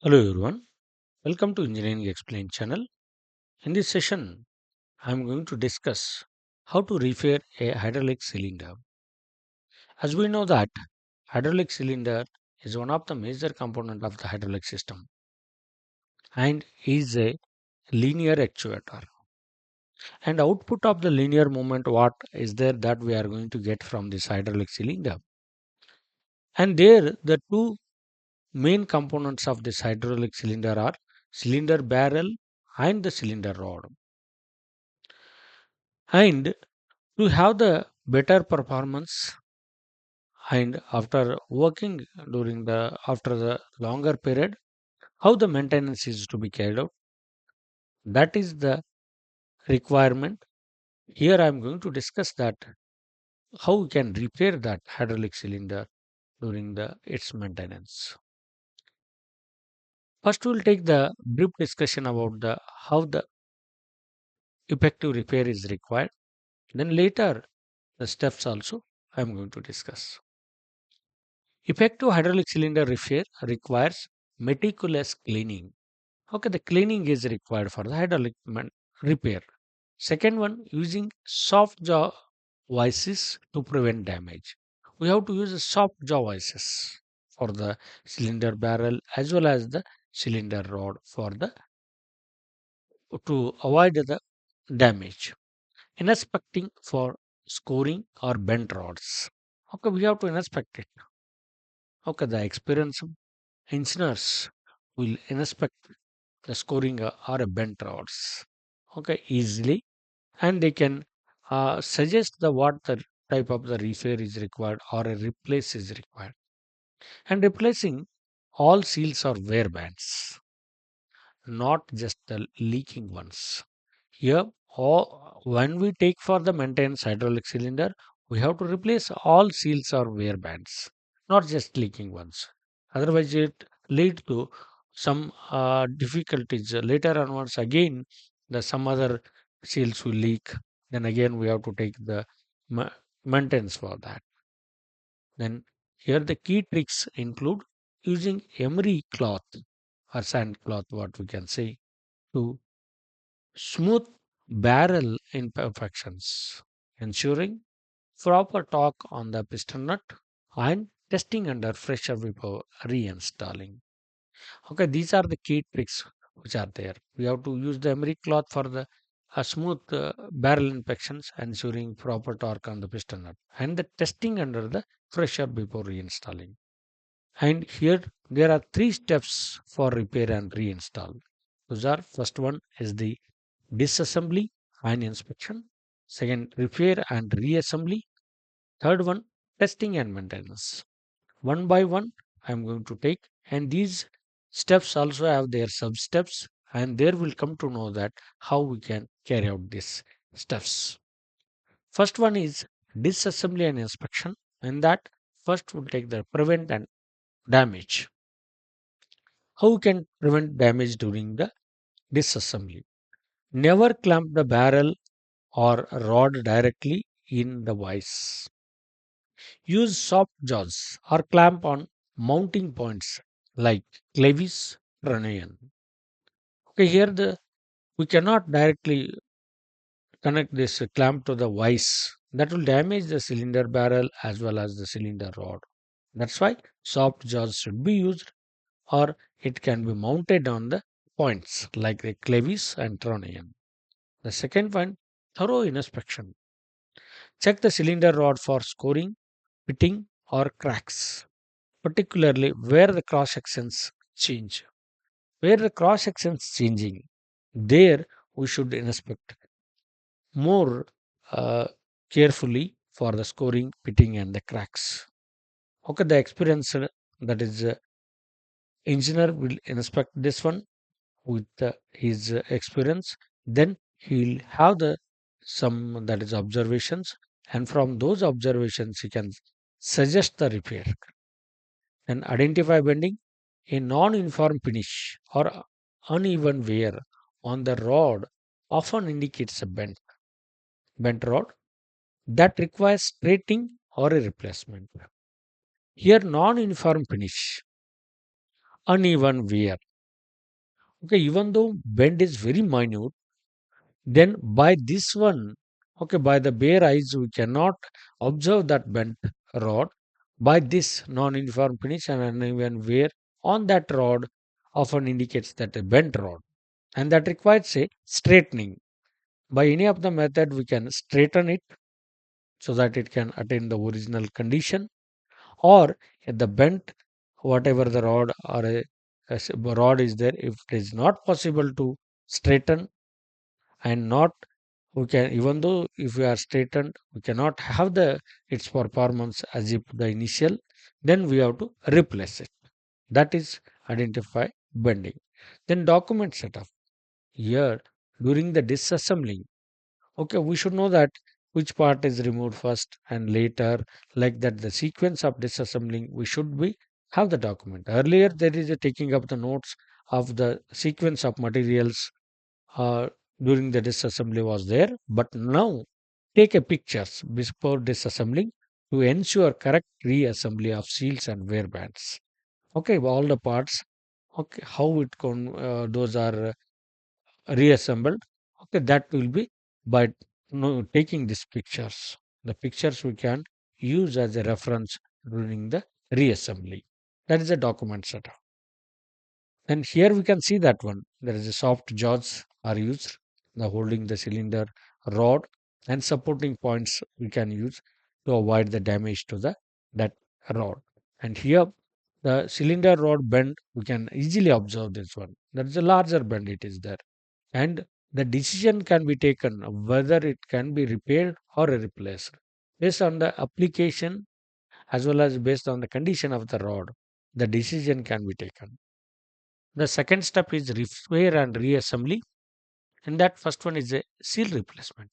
Hello everyone, welcome to Engineering Explained channel. In this session, I am going to discuss how to repair a hydraulic cylinder. As we know that hydraulic cylinder is one of the major component of the hydraulic system and is a linear actuator. And output of the linear movement what is there that we are going to get from this hydraulic cylinder. And there the two main components of this hydraulic cylinder are cylinder barrel and the cylinder rod. And to have the better performance and after working during the after the longer period, how the maintenance is to be carried out, that is the requirement. Here I am going to discuss that how we can repair that hydraulic cylinder during the its maintenance. First we'll take the brief discussion about the how the effective repair is required, then later the steps also I am going to discuss. Effective hydraulic cylinder repair requires meticulous cleaning. Okay, the cleaning is required for the hydraulic repair. Second one, using soft jaw vices to prevent damage. We have to use a soft jaw vices for the cylinder barrel as well as the cylinder rod for the to avoid the damage. Inspecting for scoring or bent rods. Okay, we have to inspect it. Okay, the experienced engineers will inspect the scoring or a bent rods. Okay, easily, and they can suggest the what the type of the repair is required or a replace is required. And replacing all seals or wear bands, not just the leaking ones. Here, when we take for the maintenance hydraulic cylinder, we have to replace all seals or wear bands, not just leaking ones. Otherwise, it lead to some difficulties later onwards. Again, the some other seals will leak. Then again, we have to take the ma- maintenance for that. Then here the key tricks include using emery cloth or sand cloth, what we can say, to smooth barrel imperfections, ensuring proper torque on the piston nut and testing under pressure before reinstalling. Okay, these are the key tricks which are there. We have to use the emery cloth for the smooth barrel inspections, ensuring proper torque on the piston nut and the testing under the pressure before reinstalling. And here there are three steps for repair and reinstall. Those are first one is the disassembly and inspection. Second, repair and reassembly. Third one, testing and maintenance. One by one, I am going to take, and these steps also have their sub steps, and there will come to know that how we can carry out these steps. First one is disassembly and inspection, and that first will take the prevent and damage. How we can prevent damage during the disassembly? Never clamp the barrel or rod directly in the vise. Use soft jaws or clamp on mounting points like clevis, trunnion. Okay, here the we cannot directly connect this clamp to the vise. That will damage the cylinder barrel as well as the cylinder rod. That's why soft jaws should be used, or it can be mounted on the points like the clevis and trunnion. The second one, thorough inspection. Check the cylinder rod for scoring, pitting, or cracks, particularly where the cross sections change. Where the cross sections changing, there we should inspect more uh, carefully for the scoring, pitting, and the cracks. Okay, the experience that is engineer will inspect this one with his experience. Then he'll have the some that is observations, and from those observations he can suggest the repair and identify bending. A non-uniform finish or uneven wear on the rod often indicates a bent rod that requires straightening or a replacement. Here, non-uniform finish, uneven wear. Okay, even though bend is very minute, then by this one, okay, by the bare eyes, we cannot observe that bent rod. By this non-uniform finish and uneven wear on that rod often indicates that a bent rod, and that requires a straightening. By any of the method, we can straighten it so that it can attain the original condition, or at the bent, whatever the rod or a rod is there, if it is not possible to straighten and not, we can, even though if we are straightened we cannot have the its performance as if the initial, then we have to replace it. That is identify bending. Then document setup. Here, during the disassembling, okay, we should know that which part is removed first and later, like that the sequence of disassembling we should be have the document. Earlier there is a taking up the notes of the sequence of materials uh, during the disassembly was there, but now take a pictures before disassembling to ensure correct reassembly of seals and wear bands. Okay, all the parts. Okay, how it those are reassembled. Okay, that will be by taking these pictures. The pictures we can use as a reference during the reassembly. That is a document setup. And here we can see that one. There is a soft jaws are used, the holding the cylinder rod and supporting points we can use to avoid the damage to the that rod. And here the cylinder rod bend, we can easily observe this one. There is a larger bend it is there. And the decision can be taken of whether it can be repaired or replaced based on the application as well as based on the condition of the rod. The decision can be taken. The second step is repair and reassembly, and that first one is a seal replacement.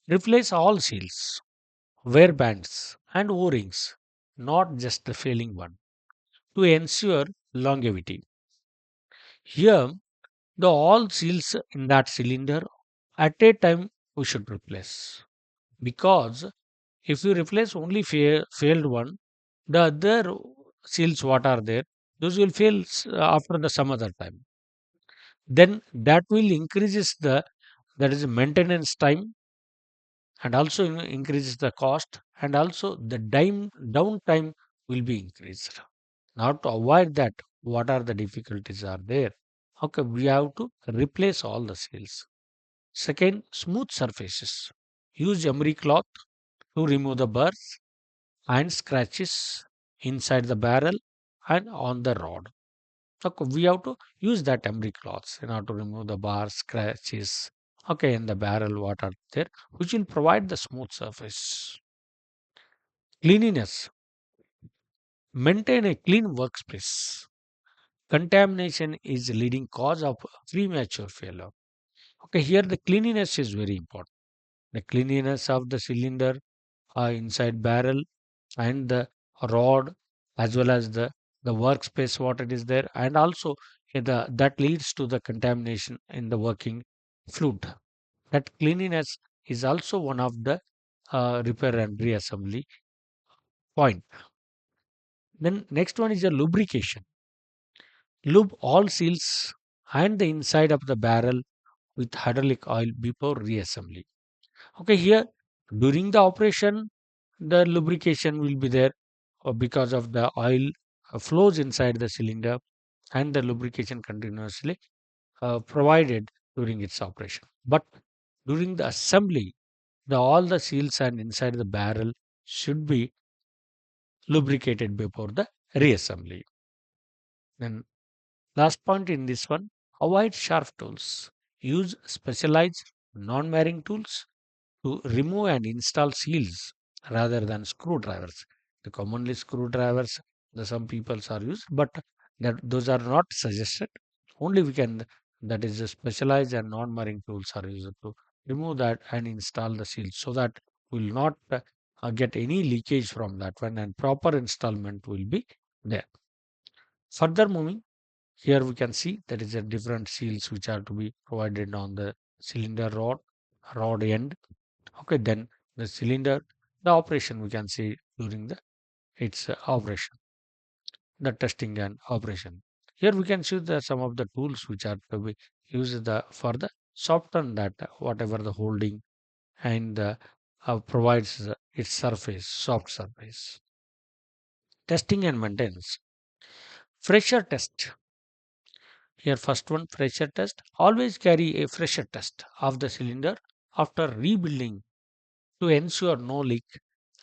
Replace all seals, wear bands, and O rings, not just the failing one, to ensure longevity. Here, the all seals in that cylinder at a time we should replace, because if you replace only failed one, the other seals what are there, those will fail after the some other time. Then that will increases the, that is maintenance time, and also increases the cost, and also the downtime will be increased. Now to avoid that, what are the difficulties are there? Okay, we have to replace all the seals. Second, smooth surfaces. Use emery cloth to remove the burrs and scratches inside the barrel and on the rod. So we have to use that emery cloths in order to remove the bars, scratches, okay, in the barrel what are there, which will provide the smooth surface. Cleanliness. Maintain a clean workspace. Contamination is the leading cause of premature failure. Okay, here the cleanliness is very important. The cleanliness of the cylinder inside barrel and the rod, as well as the workspace what it is there, and also that leads to the contamination in the working fluid. That cleanliness is also one of the repair and reassembly point. Then next one is a lubrication. Lube all seals and the inside of the barrel with hydraulic oil before reassembly. Okay, here during the operation, the lubrication will be there because of the oil flows inside the cylinder, and the lubrication continuously provided during its operation. But during the assembly, all the seals and inside the barrel should be lubricated before the reassembly. Then last point in this one, avoid sharp tools. Use specialized non-wearing tools to remove and install seals rather than screwdrivers. The commonly screwdrivers, the some peoples are used, but that those are not suggested. Only we can, that is the specialized and non-marine tools are used to remove that and install the seals so that will not get any leakage from that one, and proper installment will be there. Further moving, here we can see there is a different seals which are to be provided on the cylinder rod end. Okay, then the cylinder, the operation we can see during the its operation, the testing and operation. Here we can see the some of the tools which are to be used for the soften that whatever the holding and provides its surface, soft surface. Testing and maintenance. Pressure test. Here first one, pressure test. Always carry a pressure test of the cylinder after rebuilding to ensure no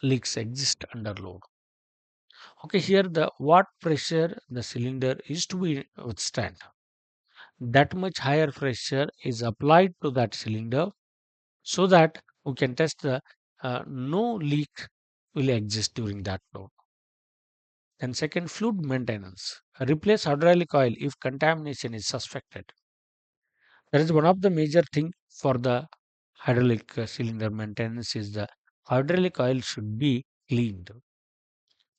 leaks exist under load. Okay, here the what pressure the cylinder is to be withstand. That much higher pressure is applied to that cylinder so that we can test the no leak will exist during that load. And second, fluid maintenance. Replace hydraulic oil if contamination is suspected. That is one of the major thing for the hydraulic cylinder maintenance is the hydraulic oil should be cleaned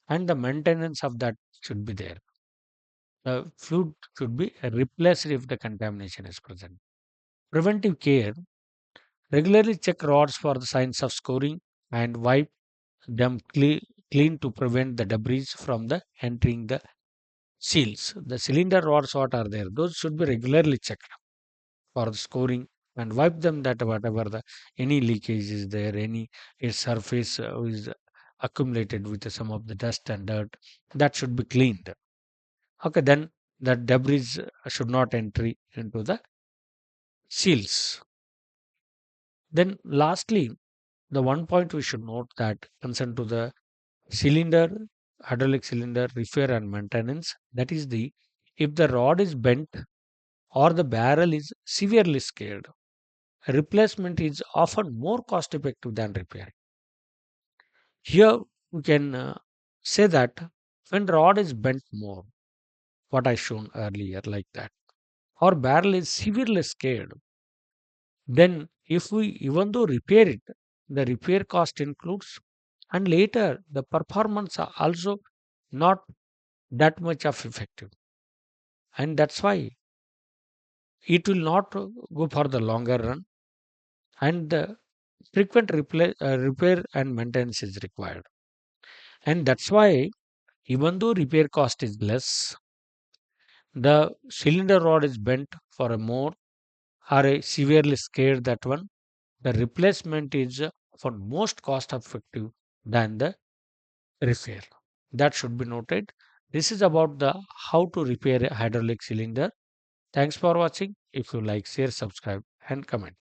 and the maintenance of that should be there. The fluid should be replaced if the contamination is present. Preventive care. Regularly check rods for the signs of scoring and wipe them clean to prevent the debris from the entering the seals. The cylinder rods what are there, those should be regularly checked for the scoring and wipe them that whatever the any leakage is there, any its surface is accumulated with some of the dust and dirt, that should be cleaned. Okay, then the debris should not enter into the seals. Then lastly, the one point we should note that concern to the cylinder, hydraulic cylinder repair and maintenance. That is the if the rod is bent or the barrel is severely scarred, replacement is often more cost effective than repair. Here we can say that when rod is bent more, what I shown earlier like that, or barrel is severely scarred, then if we even though repair it, the repair cost includes and later the performance are also not that much of effective, and that's why it will not go for the longer run and the frequent repair and maintenance is required, and that's why even though repair cost is less, the cylinder rod is bent for a more or a severely scared that one, the replacement is for most cost effective than the repair. That should be noted. This is about the how to repair a hydraulic cylinder. Thanks for watching. If you like, share, subscribe and comment.